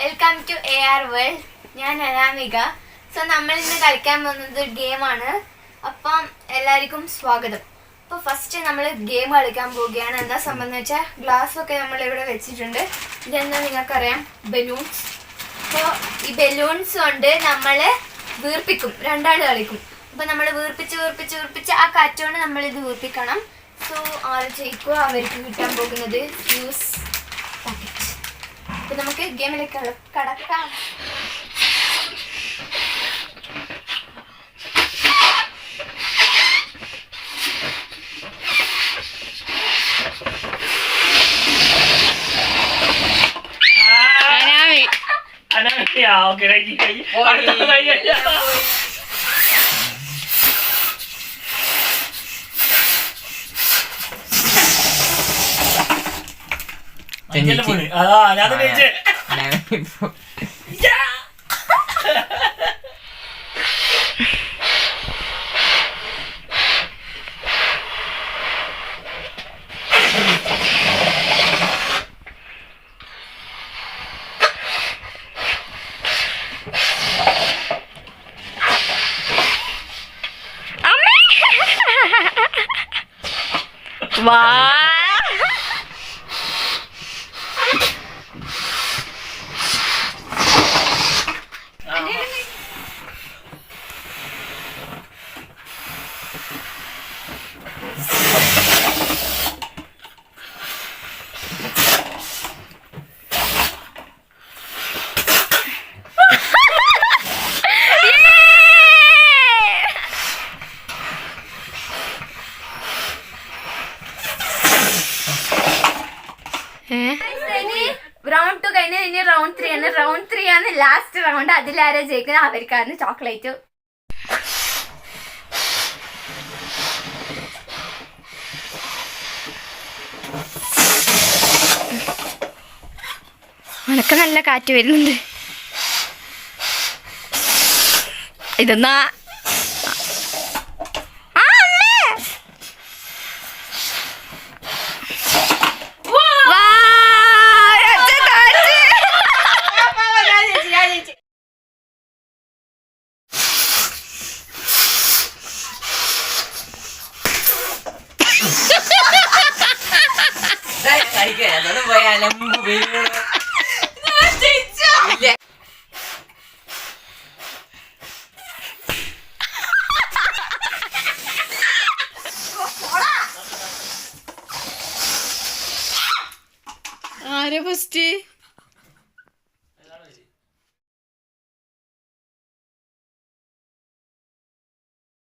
Welcome to AR world. ഞാൻ Anamika. So നമ്മൾ ഇന്ന് കളിക്കാൻ പോകുന്നത് ഗെയിമാണ്. അപ്പം എല്ലാവർക്കും സ്വാഗതം. അപ്പോൾ ഫസ്റ്റ് നമ്മൾ ഗെയിം കളിക്കാൻ പോവുകയാണ്. എന്താ സംബന്ധം വെച്ചാൽ ഗ്ലാസ് ഒക്കെ നമ്മൾ ഇവിടെ വെച്ചിട്ടുണ്ട്. ഇതെന്താ നിങ്ങൾക്കറിയാം, ബലൂൺസ്. അപ്പോൾ ഈ ബലൂൺസ് കൊണ്ട് നമ്മൾ വീർപ്പിക്കും, രണ്ടാൾ കളിക്കും. അപ്പോൾ നമ്മൾ വീർപ്പിച്ച് ആ കാറ്റോണ്ട് നമ്മളിത് വീർപ്പിക്കണം. സോ ആര് ജയിക്കുക അവർക്ക് കിട്ടാൻ പോകുന്നത് ഫ്യൂസ് പാക്കറ്റ്. അപ്പോൾ നമുക്ക് ഗെയിമിലേക്ക് കടക്കാം. ഓക്കെ അതാ ഞാൻ റൗണ്ട് 2 കഴിഞ്ഞാൽ ഇനി റൗണ്ട് 3 ആണ്. റൗണ്ട് 3 ആണ് ലാസ്റ്റ് റൗണ്ട്. അതിലാരെ ജയിക്കുന്നത് അവർക്കാണ് ചോക്ലേറ്റ്. അനക്ക് നല്ല കാറ്റ് വരുന്നുണ്ട്. ഇതൊന്നാ ആരെ ഫസ്റ്റ്